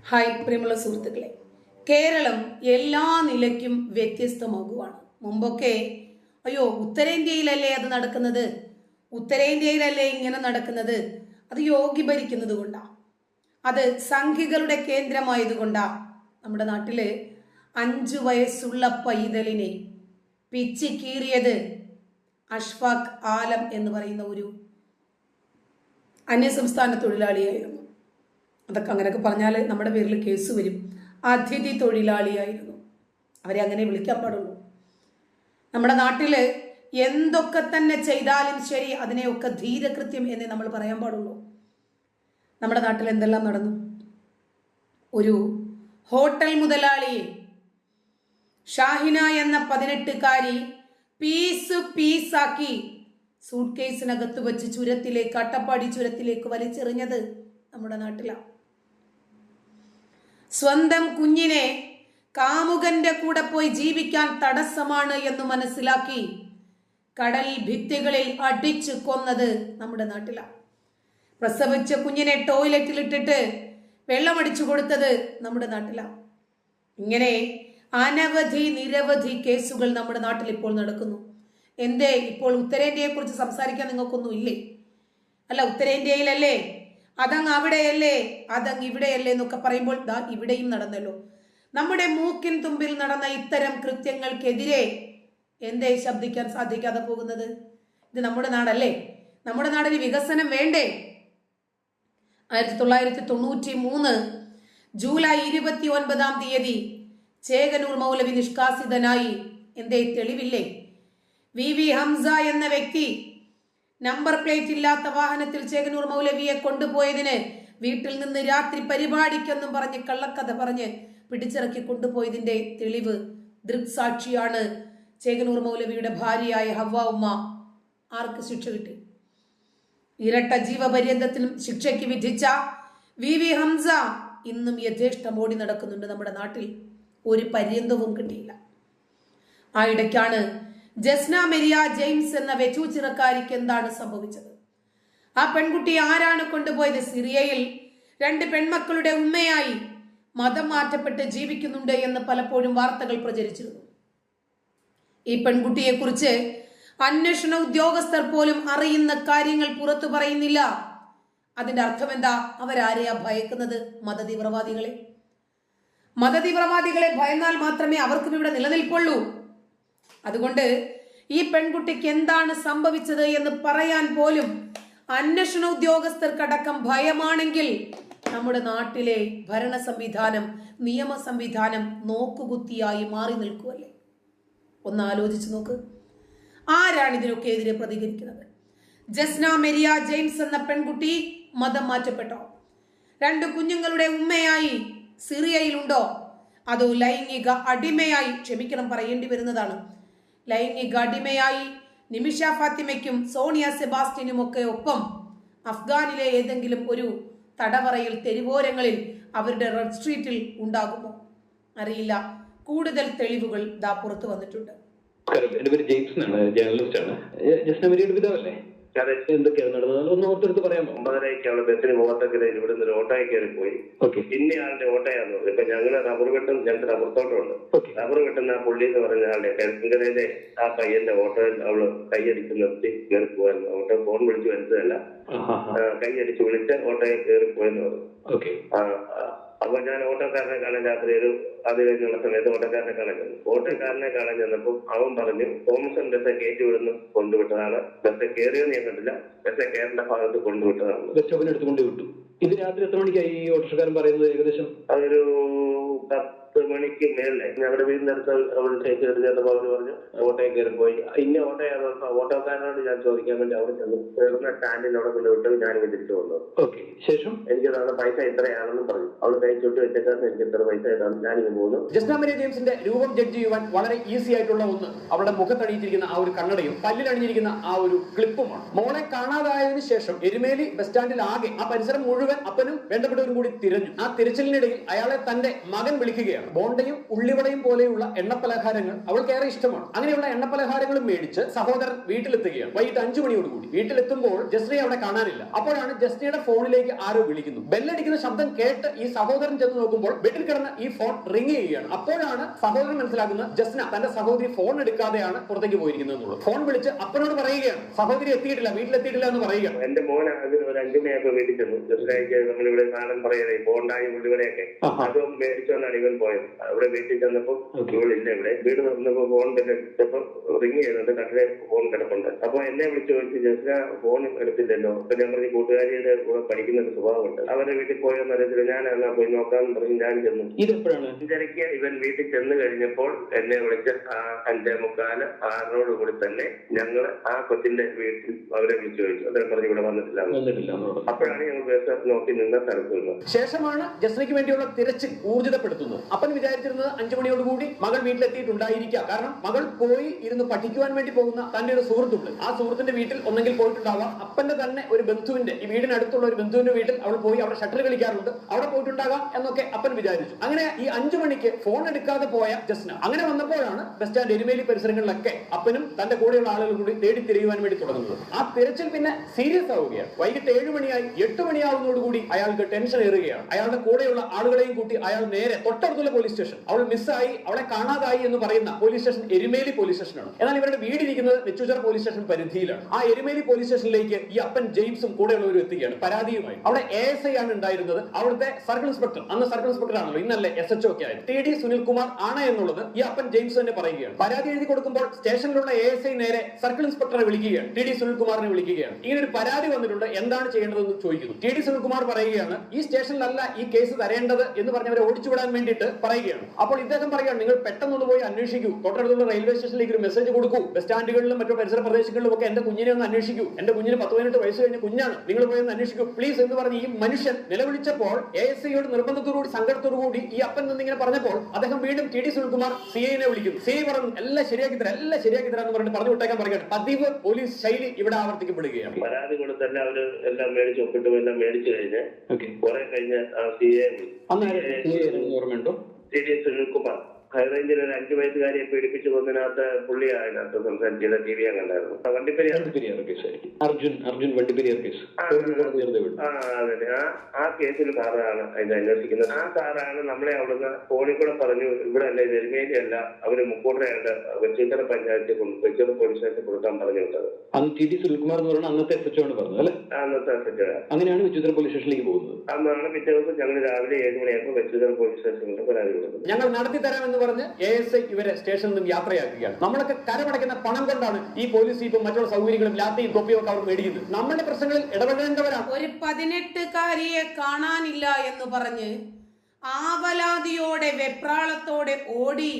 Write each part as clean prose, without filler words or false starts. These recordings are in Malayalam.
ഹായ് പ്രിയമുള്ള സുഹൃത്തുക്കളെ, കേരളം എല്ലാ നിലയ്ക്കും വ്യത്യസ്തമാകുവാണ്. മുമ്പൊക്കെ അയ്യോ ഉത്തരേന്ത്യയിലല്ലേ അത് നടക്കുന്നത്, ഉത്തരേന്ത്യയിലല്ലേ ഇങ്ങനെ നടക്കുന്നത്, അത് യോഗി ഭരിക്കുന്നത് കൊണ്ടാ, അത് സംഘികളുടെ കേന്ദ്രമായതുകൊണ്ടാ നമ്മുടെ നാട്ടില് 5 വയസ്സുള്ള പൈതലിനെ പിച്ചി കീറിയത് അഷ്ഫാഖ് ആലം എന്ന് പറയുന്ന ഒരു അന്യസംസ്ഥാന തൊഴിലാളിയായിരുന്നു. അതൊക്കെ അങ്ങനെയൊക്കെ പറഞ്ഞാൽ നമ്മുടെ പേരിൽ കേസ് വരും. അതിഥി തൊഴിലാളിയായിരുന്നു, അവരെ അങ്ങനെ വിളിക്കാൻ പാടുള്ളൂ. നമ്മുടെ നാട്ടില് എന്തൊക്കെ തന്നെ ചെയ്താലും ശരി അതിനെയൊക്കെ ധീരകൃത്യം എന്നേ നമ്മൾ പറയാൻ പാടുള്ളൂ. നമ്മുടെ നാട്ടിൽ എന്തെല്ലാം നടന്നു. ഒരു ഹോട്ടൽ മുതലാളിയെ ഷാഹിന എന്ന 18കാരി പീസാക്കി സൂട്ട് കേസിനകത്ത് വെച്ച് ചുരത്തിലേക്ക്, അട്ടപ്പാടി ചുരത്തിലേക്ക് വലിച്ചെറിഞ്ഞത് നമ്മുടെ നാട്ടിലാണ്. സ്വന്തം കുഞ്ഞിനെ കാമുകന്റെ കൂടെ പോയി ജീവിക്കാൻ തടസ്സമാണ് എന്ന് മനസ്സിലാക്കി കടൽ ഭിത്തികളിൽ അടിച്ചു കൊന്നത് നമ്മുടെ നാട്ടിലാണ്. പ്രസവിച്ച കുഞ്ഞിനെ ടോയ്ലറ്റിൽ ഇട്ടിട്ട് വെള്ളമടിച്ചു കൊടുത്തത് നമ്മുടെ നാട്ടിലാണ്. ഇങ്ങനെ നിരവധി കേസുകൾ നമ്മുടെ നാട്ടിൽ ഇപ്പോൾ നടക്കുന്നു. എന്തേ ഇപ്പോൾ ഉത്തരേന്ത്യയെ കുറിച്ച് സംസാരിക്കാൻ നിങ്ങൾക്കൊന്നും ഇല്ലേ? അല്ല, ഉത്തരേന്ത്യയിലല്ലേ, അതങ്ങ് അവിടെയല്ലേ, അതങ്ങ് ഇവിടെയല്ലേ എന്നൊക്കെ പറയുമ്പോൾ ദാ ഇവിടെയും നടന്നല്ലോ. നമ്മുടെ മൂക്കിൻ തുമ്പിൽ നടന്ന ഇത്തരം കൃത്യങ്ങൾക്കെതിരെ എന്തേ ശബ്ദിക്കാൻ സാധിക്കാതെ പോകുന്നത്? ഇത് നമ്മുടെ നാടല്ലേ, നമ്മുടെ നാടിന് വികസനം വേണ്ടേ? 1993 ജൂലൈ 29 ചേകനൂർ മൗലവി നിഷ്കാസിതനായി. എന്തേ തെളിവില്ലേ? വി ഹംസ എന്ന വ്യക്തി നമ്പർ പ്ലേറ്റ് ഇല്ലാത്ത വാഹനത്തിൽ ചേകനൂർ മൗലവിയെ കൊണ്ടുപോയതിന് വീട്ടിൽ നിന്ന് രാത്രി പരിപാടിക്കെന്നും പറഞ്ഞ് കള്ളക്കഥ പറഞ്ഞ് പിടിച്ചിറക്കി കൊണ്ടുപോയതിന്റെ തെളിവ് ദൃക്സാക്ഷിയാണ് ചേകനൂർ മൗലവിയുടെ ഭാര്യയായ ഹവ്വ ഉമ്മ. ആർക്ക് ശിക്ഷ കിട്ടി? ഇരട്ട ജീവപര്യന്തത്തിനും ശിക്ഷയ്ക്ക് വിധിച്ച വി ഹംസ ഇന്നും യഥേഷ്ടം ഓടി നടക്കുന്നുണ്ട് നമ്മുടെ നാട്ടിൽ. ഒരു പര്യന്തവും കിട്ടിയില്ല. ആ ഇടയ്ക്കാണ് ജസ്ന മെരിയ ജെയിംസ് എന്ന വെച്ചൂച്ചിറക്കാരിക്ക് എന്താണ് സംഭവിച്ചത്? ആ പെൺകുട്ടി ആരാണ് കൊണ്ടുപോയത്? സിറിയയിൽ 2 പെൺമക്കളുടെ ഉമ്മയായി മതം മാറ്റപ്പെട്ട് ജീവിക്കുന്നുണ്ട് എന്ന് പലപ്പോഴും വാർത്തകൾ പ്രചരിച്ചിരുന്നു. ഈ പെൺകുട്ടിയെ കുറിച്ച് അന്വേഷണ ഉദ്യോഗസ്ഥർ പോലും അറിയുന്ന കാര്യങ്ങൾ പുറത്തു പറയുന്നില്ല. അതിന്റെ അർത്ഥം എന്താ? അവരാരെയാ ഭയക്കുന്നത്? മതതീവ്രവാദികളെ ഭയന്നാൽ മാത്രമേ അവർക്കും ഇവിടെ നിലനിൽപ്പുള്ളൂ. അതുകൊണ്ട് ഈ പെൺകുട്ടിക്ക് എന്താണ് സംഭവിച്ചത് എന്ന് പറയാൻ പോലും അന്വേഷണ ഉദ്യോഗസ്ഥർക്കടക്കം ഭയമാണെങ്കിൽ നമ്മുടെ നാട്ടിലെ ഭരണ സംവിധാനം, നിയമ സംവിധാനം നോക്കുകുത്തിയായി മാറി നിൽക്കുമല്ലേ? ഒന്ന് ആലോചിച്ച് നോക്ക്. ആരാണ് ഇതിനൊക്കെ എതിരെ പ്രതികരിക്കുന്നത്? ജസ്ന മെരിയ ജെയിംസ് എന്ന പെൺകുട്ടി മതം മാറ്റപ്പെട്ടോ? 2 കുഞ്ഞുങ്ങളുടെ ഉമ്മയായി സിറിയയിലുണ്ടോ? അതോ ലൈംഗിക അടിമയായി, പറയേണ്ടി വരുന്നതാണ്, ലൈംഗിക അടിമയായി നിമിഷ ഫാത്തിമയ്ക്കും സോണിയ സെബാസ്റ്റ്യനും ഒക്കെ ഒപ്പം അഫ്ഗാനിലെ ഏതെങ്കിലും ഒരു തടവറയിൽ, തെരുവോരങ്ങളിൽ, അവരുടെ റെഡ് സ്ട്രീറ്റിൽ ഉണ്ടാകുമോ? അറിയില്ല. കൂടുതൽ തെളിവുകൾ ദാ പുറത്തു വന്നിട്ടുണ്ട്. എന്റെ പേര് ജെയിംസ് എന്നാണ്, ജേർണലിസ്റ്റ് ആണ്. ജസ്ന മെരിയുടെ പിതാവല്ലേ? എന്തൊക്കെയാണ് നടന്നത് ഒന്ന് ഓർത്തെടുത്ത് പറയാമോ? 9:30 ബസ്സിന് പോകത്തക്കര ഇവിടുന്ന് ഒരു ഓട്ടോയിൽ കയറി പോയി. പിന്നെ ആളുടെ ഓട്ടോയാന്ന് പറഞ്ഞു. ഇപ്പൊ ഞങ്ങള് റബ്ബർ വെട്ടും, ഞങ്ങൾക്ക് റബ്ബർ തോട്ടമുണ്ട്. റബ്ബർ വെട്ടുന്ന ആ പുള്ളി എന്ന് പറഞ്ഞ ആളുടെ കിഴക്കരയിലെ ആ പയ്യന്റെ ഓട്ടോയിൽ അവള് കൈയടിച്ച് നിർത്തി കയറി പോവായിരുന്നു. ഓട്ടോ ഫോൺ വിളിച്ച് വരുന്നതല്ല, കൈയടിച്ച് വിളിച്ച് ഓട്ടോയിൽ കയറി പോയെന്ന് പറഞ്ഞു. അപ്പൊ ഞാൻ ഓട്ടോക്കാരനെ കാണാൻ രാത്രി അത് കഴിഞ്ഞുള്ള സമയത്ത് ഓട്ടോക്കാരനെ കാണാൻ ചെന്നപ്പോൾ അവൻ പറഞ്ഞു തോമസൺ ബസ്സെ കയറ്റി വിടുന്നു കൊണ്ടുവിട്ടതാണ്, ബസ്സെ കയറിയെന്ന് ഞാൻ കണ്ടില്ല, ബസ്സെ കയറേണ്ട ഭാഗത്ത് കൊണ്ടുവിട്ടതാണ്. ബസ് സ്റ്റോപ്പിനടുത്ത് കൊണ്ടുവിട്ടു. ഇത് രാത്രി എത്ര മണിക്കായി ഈ ഓട്ടോക്കാരൻ പറയുന്നത്? ഏകദേശം അതൊരു 10 മണിക്ക് മേലെ. ഞങ്ങളുടെ വീടിന്റെ അടുത്ത് അവിടെ ചേച്ചി ചെന്നപ്പോൾ അവര് പറഞ്ഞു ഓട്ടോയിൽ കയറി പോയി. ഇന്ന ഓട്ടോയാന്ന് പറഞ്ഞാൽ ഓട്ടോക്കാരനോട് ഞാൻ ചോദിക്കാൻ വേണ്ടി അവിടെ ചെന്നു. കയറുന്ന സ്റ്റാൻഡിന്റെ അവിടെ കൊണ്ട് വിട്ടത് ഞാനിങ്ങനെ തിരിച്ചു വന്നു. ശേഷം എനിക്ക് തന്ന പൈസ ഇത്രയാണെന്നും പറഞ്ഞു. അവള് കൈ ചുട്ട് വെച്ചേക്കാൻ എനിക്ക് ഇത്ര പൈസ ഇതാണ് ഞാനിങ്ങനെ പോകുന്നു. ജസ്ന മെരിയ ജെയിംസിന്റെ രൂപം ജഡ്ജ് ചെയ്യുവാൻ വളരെ ഈസി ആയിട്ടുള്ള ഒന്ന് അവളുടെ മുഖത്തണിയിച്ചിരിക്കുന്ന ആ ഒരു കണ്ണടയും പല്ലിലണിഞ്ഞിരിക്കുന്ന ആ ഒരു ക്ലിപ്പുമാണ്. മോളെ കാണാതായതിനു ശേഷം എരുമേലി ബസ് സ്റ്റാൻഡിൽ ആകെ ആ പരിസരം മുഴുവൻ അപ്പനും വേണ്ടപ്പെട്ടവരും കൂടി തിരഞ്ഞു. ആ തിരച്ചിലിനിടയിൽ അയാളെ തന്റെ മകൻ വിളിക്കുകയാണ്. പറയുകയാണ് ബോണ്ടയും ഉള്ളിവടയും പോലെയുള്ള എണ്ണപ്പലഹാരങ്ങൾ അവൾക്ക് ഏറെ ഇഷ്ടമാണ്. അങ്ങനെയുള്ള എണ്ണപ്പലഹാരങ്ങളും മേടിച്ച് സഹോദരൻ വീട്ടിലെത്തുകയാണ്. വൈകിട്ട് 5 മണിയോടുകൂടി വീട്ടിലെത്തുമ്പോൾ ജസ്നയെ അവിടെ കാണാനില്ല. അപ്പോഴാണ് ജസ്നയുടെ ഫോണിലേക്ക് ആരോ വിളിക്കുന്നു. ബെല്ലടിക്കുന്ന ശബ്ദം കേട്ട് ഈ സഹോദരൻ ചെന്ന് നോക്കുമ്പോൾ ബെഡിൽ കിടന്ന ഈ ഫോൺ റിംഗ് ചെയ്യുകയാണ്. അപ്പോഴാണ് സഹോദരൻ മനസ്സിലാക്കുന്നത് ജസ്ന തന്റെ സഹോദരി ഫോൺ എടുക്കാതെയാണ് പുറത്തേക്ക് പോയിരിക്കുന്നത് എന്നുള്ളത്. ഫോൺ വിളിച്ച് അപ്പനോട് പറയുകയാണ് സഹോദരി എത്തിയിട്ടില്ല, വീട്ടിലെത്തിയിട്ടില്ല എന്ന് പറയുകയാണ്. എന്റെ മോൻ അതിന് ഒരു 5 മണിയായപ്പോ വീട്ടിൽ ചെന്നു. ജസ്നയ്ക്ക് നമ്മളിവിടെ നാടൻ പറയുന്നത് ബോണ്ടായി ഉള്ളിവിടെയൊക്കെ അത് മേടിച്ചോണ്ടാണ് ഇവൻ പോയത്. അവിടെ വീട്ടിൽ ചെന്നപ്പോ ഇവളില്ല. ഇവിടെ വീട് തുറന്നപ്പോ ഫോൺ എടുത്തപ്പോ റിംഗ് ചെയ്യുന്നുണ്ട്. കട്ടിലെ ഫോൺ കിടപ്പുണ്ട്. അപ്പൊ എന്നെ വിളിച്ചു ചോദിച്ചു ജസ്ന ഫോൺ എടുത്തില്ലല്ലോ. അപ്പൊ ഞാൻ പറഞ്ഞു കൂട്ടുകാരിയുടെ കൂടെ പഠിക്കുന്ന ഒരു സ്വഭാവമുണ്ട്, അവരുടെ വീട്ടിൽ പോയെന്ന് അറിയത്തില്ല, ഞാൻ എന്നാ പോയി നോക്കാന്ന് പറഞ്ഞ് ഞാൻ ചെന്നു. ഇതെപ്പോഴാണ് 5:30 ഇവൻ വീട്ടിൽ ചെന്ന് കഴിഞ്ഞപ്പോൾ എന്നെ വിളിച്ച് 5:45, 6 കൂടി തന്നെ ഞങ്ങള് ആ കൊച്ചിന്റെ വീട്ടിൽ അവരെ വിളിച്ചു ചോദിച്ചു. അദ്ദേഹം പറഞ്ഞു ഇവിടെ വന്നിട്ടില്ല. അപ്പോഴാണ് ഞങ്ങൾ ബസ് നോക്കി നിന്ന സ്ഥലത്ത് നിന്നത്. ശേഷമാണ് ജസ്നയ്ക്ക് വേണ്ടിയുള്ള തിരച്ചിൽ ഊർജിതപ്പെടുത്തുന്നത്. അപ്പൻ വിചാരിച്ചിരുന്നത് 5 മണിയോടുകൂടി മകൾ വീട്ടിലെത്തിയിട്ടുണ്ടായിരിക്കാം. കാരണം മകൾ പോയി ഇരുന്ന് പഠിക്കുവാൻ വേണ്ടി പോകുന്ന തന്റെ ഒരു സുഹൃത്തുണ്ട്. ആ സുഹൃത്തിന്റെ വീട്ടിൽ ഒന്നെങ്കിൽ പോയിട്ടുണ്ടാവാം, അപ്പന്റെ തന്നെ ഒരു ബന്ധുവിന്റെ ഈ വീടിനടുത്തുള്ള ഒരു ബന്ധുവിന്റെ വീട്ടിൽ അവൾ പോയി അവിടെ ഷട്ടിൽ കളിക്കാറുണ്ട്, അവിടെ പോയിട്ടുണ്ടാകാം എന്നൊക്കെ അപ്പൻ വിചാരിച്ചു. അങ്ങനെ ഈ 5 മണിക്ക് ഫോൺ എടുക്കാതെ പോയ ജസ്ന അങ്ങനെ വന്നപ്പോഴാണ് ബസ് സ്റ്റാൻഡ് എരുമേലി പരിസരങ്ങളിലൊക്കെ അപ്പനും തന്റെ കൂടെയുള്ള ആളുകൾ കൂടി തേടി തിരിയുവാൻ വേണ്ടി തുടങ്ങുന്നത്. ആ തിരച്ചിൽ പിന്നെ സീരിയസ് ആവുകയാണ്. വൈകിട്ട് 7 മണിയായി 8 മണിയാവുന്നതോടുകൂടി അയാൾക്ക് ടെൻഷൻ ഏറുകയാണ്. അയാളുടെ കൂടെയുള്ള ആളുകളെയും കൂട്ടി അയാൾ നേരെ തൊട്ടടുത്തുള്ള പോലീസ് സ്റ്റേഷൻ, അവൾ മിസ്സായി, അവളെ കാണാതായി എന്ന് പറയുന്ന പോലീസ് സ്റ്റേഷൻ എരുമേലി പോലീസ് സ്റ്റേഷനാണ്. എന്നാൽ ഇവരുടെ വീടിരിക്കുന്നത് നെച്ചൂച്ചർ പോലീസ് സ്റ്റേഷൻ പരിധിയിലാണ്. ആ എരുമേലി പോലീസ് സ്റ്റേഷനിലേക്ക് ഈ അപ്പൻ ജെയിംസും കൂടെയുള്ളവരും എത്തുകയാണ് പരാതിയുമായി. അവിടെ ASI ആണ് ഉണ്ടായിരുന്നത്. അവിടുത്തെ സർക്കിൾ ഇൻസ്പെക്ടർ, അന്ന് സർക്കിൾ ഇൻസ്പെക്ടർ ആണല്ലോ, ഇന്നല്ലേ SHO ഒക്കെ ആയി, TD സുനിൽകുമാർ ആണ് എന്നുള്ളത് ഈ അപ്പൻ ജെയിംസ് തന്നെ പറയുകയാണ്. പരാതി എഴുതി കൊടുക്കുമ്പോൾ സ്റ്റേഷനിലുള്ള ASI നേരെ സർക്കിൾ ഇൻസ്പെക്ടറെ വിളിക്കുകയാണ്, TD സുനിൽകുമാറിനെ വിളിക്കുകയാണ്. ഇങ്ങനെ ഒരു പരാതി വന്നിട്ടുണ്ട്, എന്താണ് ചെയ്യേണ്ടതെന്ന് ചോദിക്കുന്നു. TD സുനിൽകുമാർ പറയുകയാണ് ഈ സ്റ്റേഷനിലല്ല ഈ കേസ് തരേണ്ടത് എന്ന് പറഞ്ഞവരെ ഓടിച്ചുവിടാൻ വേണ്ടിയിട്ട് പറയുകയാണ്. അപ്പോൾ ഇദ്ദേഹം പറയുകയാണ് നിങ്ങൾ പെട്ടെന്നൊന്ന് പോയി അന്വേഷിക്കൂ, തൊട്ടടുത്തുള്ള റെയിൽവേ സ്റ്റേഷനിലേക്ക് ഒരു മെസ്സേജ് കൊടുക്കൂ, ബസ് സ്റ്റാൻഡുകളിലും മറ്റു പരിസര പ്രദേശങ്ങളിലും ഒക്കെ എന്റെ കുഞ്ഞിനെ ഒന്ന് അന്വേഷിക്കൂ, എന്റെ കുഞ്ഞിന് 10-18 വയസ്സ് കഴിഞ്ഞ കുഞ്ഞാണ്, നിങ്ങൾ പോയി ഒന്ന് അന്വേഷിക്കൂ പ്ലീസ് എന്ന് പറഞ്ഞ് ഈ മനുഷ്യൻ നിലവിളിച്ചപ്പോൾ ASIയോട് നിർബന്ധത്തോടുകൂടി സങ്കടത്തോടുകൂടി ഈ അപ്പൻ നിന്നിങ്ങനെ പറഞ്ഞപ്പോൾ അദ്ദേഹം വീണ്ടും TD സുനിൽകുമാർ CIനെ വിളിക്കുന്നു. CI പറഞ്ഞു എല്ലാം ശരിയാക്കി തരാം എന്ന് പറഞ്ഞിട്ട് പറഞ്ഞു വിട്ടേക്കാൻ പറയുകയാണ്. പതിവ് പോലീസ് ശൈലി ഇവിടെ ആവർത്തിക്കപ്പെടുകയാണ്. പരാതി കൊടുത്തല്ല അവര് എല്ലാം മേടിച്ച് ഒപ്പിട്ടും എല്ലാം മേടിച്ചു കഴിഞ്ഞ് കുറെ കഴിഞ്ഞ് CI ഓർമ്മയുണ്ടോ? TD സുനിൽകുമാർ ഹൈറേഞ്ചിൽ ഒരു 5 വയസ്സുകാരിയെ പീഡിപ്പിച്ചു കൊന്നതിനകത്ത് പുള്ളി അതിനകത്ത് സംസാരിച്ചത് TV ഞാൻ കണ്ടായിരുന്നു. Vandiperiyar case, Arjun Vandiperiyar case. അതെ, ആ കേസിൽ സാറാണ് ഇത് അന്വേഷിക്കുന്നത്. ആ സാറാണ് നമ്മളെ അവിടുന്ന് ഫോണിൽ കൂടെ പറഞ്ഞു ഇവിടെ അല്ല, ഇത് എരുമേലി അല്ല, അവര് മുക്കോട്ടയായിട്ട് വെച്ചൂത്തര പഞ്ചായത്തിൽ വെച്ചൂർ പോലീസ് സ്റ്റേഷൻ കൊടുക്കാൻ പറഞ്ഞു വിട്ടത്. അന്ന് TD സുനിൽകുമാർ എന്ന് പറയുന്നത് അന്നത്തെ SHO ആണ് പറഞ്ഞത് അല്ലെ? അന്നത്തെ SHO. അങ്ങനെയാണ് വെച്ചൂത്തര പോലീസ് സ്റ്റേഷനിലേക്ക് പോകുന്നത്. അന്നാണ് പിറ്റേ ദിവസം ഞങ്ങൾ രാവിലെ 7 മണിയായപ്പോൾ വെച്ചൂത്തര പോലീസ് സ്റ്റേഷനിൽ പരാതി കൊടുക്കുന്നത്. ഞങ്ങൾ നടത്തി തരാമെന്ന് പറഞ്ഞ് ASI ഇവരെ സ്റ്റേഷനിൽ നിന്നും യാത്രയാക്കുകയാണ്. നമ്മളൊക്കെ കരമടയ്ക്കുന്ന പണം കൊണ്ടാണ് ഈ പോലീസ് ഇപ്പം മറ്റുള്ള സൗകര്യങ്ങളും ലാത്തിയും തൊപ്പിയും ഒക്കെ അവർ മേടിക്കുന്നത്. നമ്മളുടെ പ്രശ്നങ്ങളിൽ ഇടപെടേണ്ടവരാണ്. ഒരു 18-കാരിയെ കാണാനില്ല എന്ന് പറഞ്ഞ് ആവലാതിയോടെ വെപ്രാളത്തോടെ ഓടി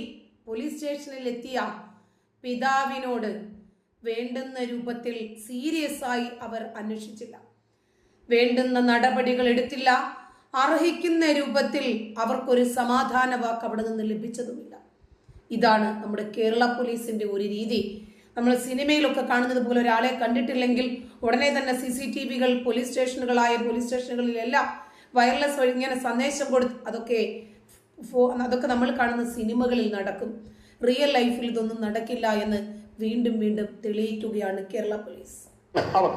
പോലീസ് സ്റ്റേഷനിൽ എത്തിയ പിതാവിനോട് വേണ്ടുന്ന രൂപത്തിൽ സീരിയസ് ആയി അവർ അന്വേഷിച്ചില്ല, വേണ്ടുന്ന നടപടികൾ എടുത്തില്ല, അർഹിക്കുന്ന രൂപത്തിൽ അവർക്കൊരു സമാധാന വാക്ക് അവിടെ നിന്ന് ലഭിച്ചതുമില്ല. ഇതാണ് നമ്മുടെ കേരള പോലീസിന്റെ ഒരു രീതി. നമ്മൾ സിനിമയിലൊക്കെ കാണുന്നത് പോലെ ഒരാളെ കണ്ടിട്ടില്ലെങ്കിൽ ഉടനെ തന്നെ CCTVകൾ പോലീസ് സ്റ്റേഷനുകളിലെല്ലാം വയർലെസ് വഴി ഇങ്ങനെ സന്ദേശം കൊടുത്ത് അതൊക്കെ നമ്മൾ കാണുന്ന സിനിമകളിൽ നടക്കും. റിയൽ ലൈഫിൽ ഇതൊന്നും നടക്കില്ല എന്ന് വീണ്ടും തെളിയിക്കുകയാണ് Kerala police.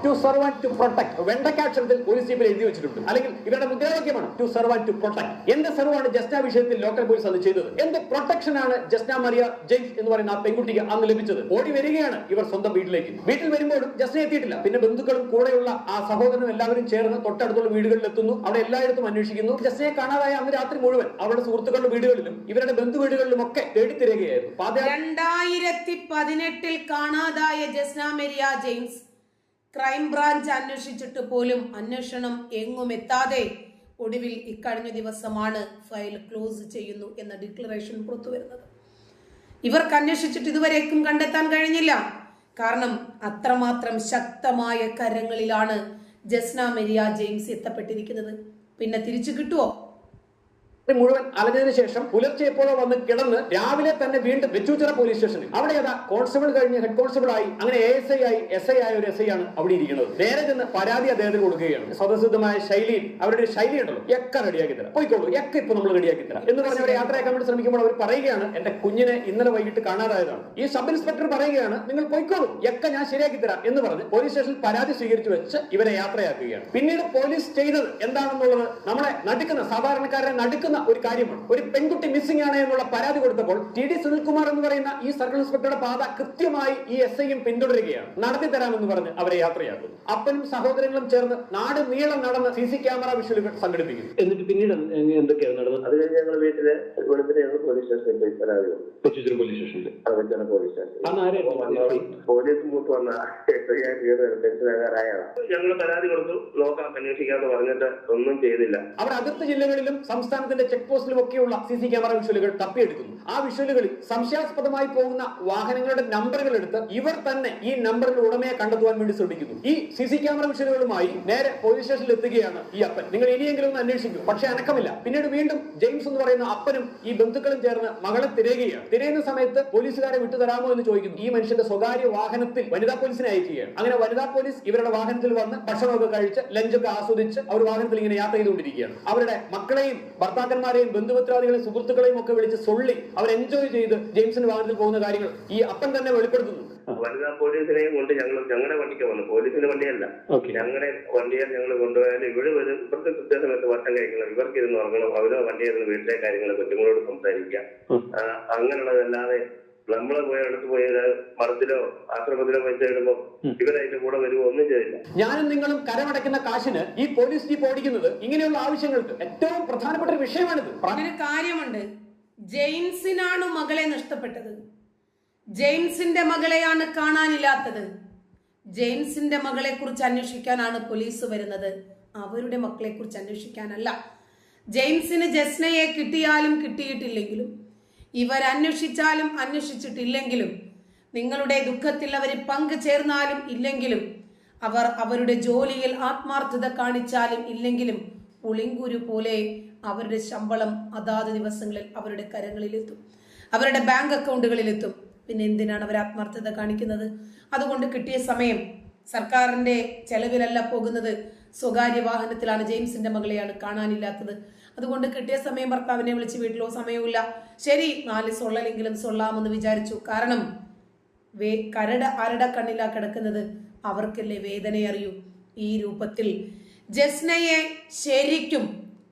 To serve and to protect വെണ്ടക്കാക്ഷരത്തിൽ പോലീസ് ചീഫിൽ എഴുതി വെച്ചിട്ടുണ്ട്. അല്ലെങ്കിൽ ഇവരുടെ മുദ്രാവാക്യമാണ് to serve and to protect. എന്ത് സർവ് ആണ് ജസ്ന വിഷയത്തിൽ ലോക്കൽ പോലീസ് അത് ചെയ്തത്? എന്ത് പ്രൊട്ടക്ഷൻ ആണ് ജസ്ന മരിയ ജെയിംസ് എന്ന് പറയുന്ന ആ പെൺകുട്ടിക്ക് അന്ന് ലഭിച്ചത്? ഓടി വരികയാണ് ഇവർ സ്വന്തം വീട്ടിലേക്ക്. വീട്ടിൽ വരുമ്പോഴും ജസ്ന എത്തിയിട്ടില്ല. പിന്നെ ബന്ധുക്കളും കൂടെയുള്ള ആ സഹോദരനും എല്ലാവരും ചേർന്ന് തൊട്ടടുത്തുള്ള വീടുകളിൽ എത്തുന്നു. അവിടെ എല്ലായിടത്തും അന്വേഷിക്കുന്നു. ജസ്നയെ കാണാതായ അന്ന് രാത്രി മുഴുവൻ അവരുടെ സുഹൃത്തുക്കളുടെ വീടുകളിലും ഇവരുടെ ബന്ധു വീടുകളിലും ഒക്കെ തേടിത്തിരയുകയായിരുന്നു. 2018 കാണാതായ ജസ്ന മരിയ ജെയിംസ് ക്രൈംബ്രാഞ്ച് അന്വേഷിച്ചിട്ട് പോലും അന്വേഷണം എങ്ങും എത്താതെ ഒടുവിൽ ഇക്കഴിഞ്ഞ ദിവസമാണ് ഫയൽ ക്ലോസ് ചെയ്യുന്നു എന്ന ഡിക്ലറേഷൻ പുറത്തു വരുന്നത്. ഇവർക്ക് അന്വേഷിച്ചിട്ട് ഇതുവരേക്കും കണ്ടെത്താൻ കഴിഞ്ഞില്ല. കാരണം അത്രമാത്രം ശക്തമായ കരങ്ങളിലാണ് ജസ്ന മരിയ ജെയിംസ് എത്തപ്പെട്ടിരിക്കുന്നത്. പിന്നെ തിരിച്ചു കിട്ടുമോ? മുഴുവൻ അലഞ്ഞതിനു ശേഷം പുലർച്ചെ എപ്പോഴോ വന്ന് കിടന്ന് രാവിലെ തന്നെ വീണ്ടും വെച്ചൂച്ചിറ പോലീസ് സ്റ്റേഷനിൽ അവിടെ അതാ കോൺസ്റ്റബിൾ കഴിഞ്ഞ് ഹെഡ് കോൺസ്റ്റബിൾ ആയി അങ്ങനെ ASI ആയി SI ആയ ഒരു SI ആണ് അവിടെ ഇരിക്കുന്നത്. നേരെ ചെന്ന് പരാതി അദ്ദേഹത്തിന് കൊടുക്കുകയാണ്. സ്വതസിദ്ധമായ ശൈലിയിൽ അവരുടെ ഒരു ശൈലി ഉണ്ടല്ലോ, എക്ക റെഡിയാക്കി തരാം, പോയിക്കോളൂ, എക്ക ഇപ്പൊ നമ്മൾ റെഡിയാക്കി തരാം എന്ന് പറഞ്ഞ് അവരെ യാത്രയാക്കാൻ വേണ്ടി ശ്രമിക്കുമ്പോൾ അവർ പറയുകയാണ്, എന്റെ കുഞ്ഞിനെ ഇന്നലെ വൈകിട്ട് കാണാതായതാണ്. ഈ സബ് ഇൻസ്പെക്ടർ പറയുകയാണ്, നിങ്ങൾ പോയിക്കോളൂ, എക്ക ഞാൻ ശരിയാക്കി തരാം എന്ന് പറഞ്ഞ് പോലീസ് സ്റ്റേഷനിൽ പരാതി സ്വീകരിച്ചു വെച്ച് ഇവരെ യാത്രയാക്കുകയാണ്. പിന്നീട് പോലീസ് ചെയ്തത് എന്താണെന്നുള്ളത് നമ്മളെ നടുക്കുന്ന, സാധാരണക്കാരെ നടുക്കുന്ന ഒരു കാര്യമാണ്. ഒരു പെൺകുട്ടി മിസ്സിംഗ് ആണ് എന്നുള്ള പരാതി കൊടുത്തപ്പോൾ TD സുനിൽകുമാർ എന്ന് പറയുന്ന ഈ സർക്കിൾ ഇൻസ്പെക്ടറുടെ പാത കൃത്യമായി ഈ SIയും പിന്തുടരുകയാണ്. നടത്തി തരാമെന്ന് പറഞ്ഞ് അവരെ യാത്രയാക്കുന്നു. അപ്പനും സഹോദരങ്ങളും ചേർന്ന് നാട് നീളം നടന്ന് CC ക്യാമറ വിഷ്വലുകൾ സംഘടിപ്പിക്കുന്നു. എന്നിട്ട് പിന്നീട് എന്തൊക്കെയാണ് നടന്നത്? അത് കഴിഞ്ഞ് ഞങ്ങൾ വീട്ടില് പോലീസ് സ്റ്റേഷനിൽ പോയി പരാതി കൊടുത്തു. കൊച്ചിൻ പോലീസ് സ്റ്റേഷനിൽ പോലീസ് സ്റ്റേഷൻ പോലീസ് മൂത്ത് വന്ന ഞങ്ങൾ പരാതി കൊടുത്തു, നോക്കാം അന്വേഷിക്കാന്ന് പറഞ്ഞിട്ട് ഒന്നും ചെയ്തില്ല. അവർ അതിർത്തി ജില്ലകളിലും സംസ്ഥാനത്തിന്റെ ചെക്ക് പോസ്റ്റിലും ഒക്കെയുള്ള CC ക്യാമറ വിഷ്വലുകൾ തപ്പിയെടുക്കുന്നു. ആ വിഷ്വലുകളിൽ സംശയാസ്പദമായി പോകുന്ന വാഹനങ്ങളുടെ നമ്പറുകൾ എടുത്ത് ഇവർ തന്നെ ഈ നമ്പറിന്റെ ഉടമയെ കണ്ടെത്തുവാൻ വേണ്ടി ശ്രമിക്കുന്നു. ഈ CC ക്യാമറ വിഷ്വലുകളുമായി നേരെ പോലീസ് സ്റ്റേഷനിൽ എത്തുകയാണ് ഈ അപ്പൻ. നിങ്ങൾ ഇനിയെങ്കിലും ഒന്ന് അന്വേഷിക്കും, പക്ഷെ അനക്കമില്ല. പിന്നീട് വീണ്ടും ജെയിംസ് എന്ന് പറയുന്ന അപ്പനും ഈ ബന്ധുക്കളും ചേർന്ന് മകളെ തിരയുകയാണ്. തിരയുന്ന സമയത്ത് പോലീസുകാരെ വിട്ടുതരാമോ എന്ന് ചോദിക്കുന്നു. ഈ മനുഷ്യന്റെ സ്വകാര്യ വാഹനത്തിൽ വനിതാ പോലീസിനെ അയക്കുകയാണ്. അങ്ങനെ വനിതാ പോലീസ് ഇവരുടെ വാഹനത്തിൽ വന്ന് ഭക്ഷണമൊക്കെ കഴിച്ച് ലഞ്ചൊക്കെ ആസ്വദിച്ച് അവർ വാഹനത്തിൽ ഇങ്ങനെ യാത്ര ചെയ്തുകൊണ്ടിരിക്കുകയാണ്. അവരുടെ മക്കളെയും ഭർത്താക്കന്മാരെയും ബന്ധുമിത്രാദികളെയും സുഹൃത്തുക്കളെയും ഒക്കെ വിളിച്ച് സൊള്ളി അവർ എൻജോയ് ചെയ്ത് ജെയിംസിന്റെ വാഹനത്തിൽ പോകുന്ന കാര്യങ്ങൾ ഈ അപ്പൻ തന്നെ വെളിപ്പെടുത്തുന്നു. വനിതാ പോലീസിനെയും കൊണ്ട് ഞങ്ങളുടെ വണ്ടിക്ക് വന്നു. പോലീസിന്റെ വണ്ടിയല്ല, ഞങ്ങളുടെ വണ്ടിയെ ഞങ്ങൾ കൊണ്ടുപോയാൽ ഇവിടെ വരും. ഇവർക്ക് കൃത്യസമയത്ത് വട്ടം കഴിക്കണം, ഇവർക്ക് ഇരുന്ന് ഉറങ്ങണം, അവരോ വണ്ടിയായിരുന്നു വീട്ടിലെ കാര്യങ്ങൾ കൊച്ചുങ്ങളോട് സംസാരിക്കുക, അങ്ങനെയുള്ളതല്ലാതെ നമ്മളെ പോയി അടുത്ത് പോയി മഠത്തിലോ ആശ്രമത്തിലോ പൈസ ഇടുമ്പോ ഇവരതിന്റെ കൂടെ വരുമോ ഒന്നും ചെയ്തില്ല. ഞാനും നിങ്ങളും കരമടയ്ക്കുന്ന കാശിന് ഈ പോലീസ് ജീപ്പ് ഓടിക്കുന്നത് ഇങ്ങനെയുള്ള ആവശ്യങ്ങൾക്ക് ഏറ്റവും പ്രധാനപ്പെട്ട ഒരു വിഷയമാണിത്. ഒരു കാര്യമുണ്ട്, ജെയിംസിനാണ് മകളെ നഷ്ടപ്പെട്ടത്. ജെയിംസിന്റെ മകളെയാണ് കാണാനില്ലാത്തത്. ജെയിംസിന്റെ മകളെ കുറിച്ച് അന്വേഷിക്കാനാണ് പോലീസ് വരുന്നത്, അവരുടെ മക്കളെ കുറിച്ച് അന്വേഷിക്കാനല്ല. ജെയിംസിന് ജസ്നയെ കിട്ടിയാലും കിട്ടിയിട്ടില്ലെങ്കിലും, ഇവർ അന്വേഷിച്ചാലും അന്വേഷിച്ചിട്ടില്ലെങ്കിലും, നിങ്ങളുടെ ദുഃഖത്തിൽ അവർ പങ്കുചേർന്നാലും ഇല്ലെങ്കിലും, അവർ അവരുടെ ജോലിയിൽ ആത്മാർത്ഥത കാണിച്ചാലും ഇല്ലെങ്കിലും, പുളിങ്കുരു പോലെ അവരുടെ ശമ്പളം അതാത് ദിവസങ്ങളിൽ അവരുടെ കരങ്ങളിലെത്തും, അവരുടെ ബാങ്ക് അക്കൗണ്ടുകളിലെത്തും. പിന്നെ എന്തിനാണ് അവർ ആത്മാർത്ഥത കാണിക്കുന്നത്? അതുകൊണ്ട് കിട്ടിയ സമയം സർക്കാരിന്റെ ചെലവിലല്ല പോകുന്നത്, സ്വകാര്യ വാഹനത്തിലാണ്. ജെയിംസിന്റെ മകളെയാണ് കാണാനില്ലാത്തത്. അതുകൊണ്ട് കിട്ടിയ സമയം ഭർത്താവിനെ വിളിച്ച് വീട്ടിലോ സമയമില്ല, ശരി 4 സൊള്ളലെങ്കിലും സൊള്ളാമെന്ന് വിചാരിച്ചു. കാരണം ആരുടെ കണ്ണിലാ കിടക്കുന്നത്? അവർക്കല്ലേ വേദന അറിയൂ. ഈ രൂപത്തിൽ ജസ്നയെ ശരിക്കും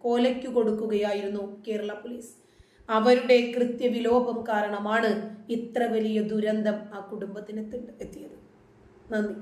കൊലയ്ക്കു കൊടുക്കുകയായിരുന്നു കേരള പോലീസ്. അവരുടെ കൃത്യവിലോപം കാരണമാണ് ഇത്ര വലിയ ദുരന്തം ആ കുടുംബത്തിന് എത്തിയത്. നന്ദി.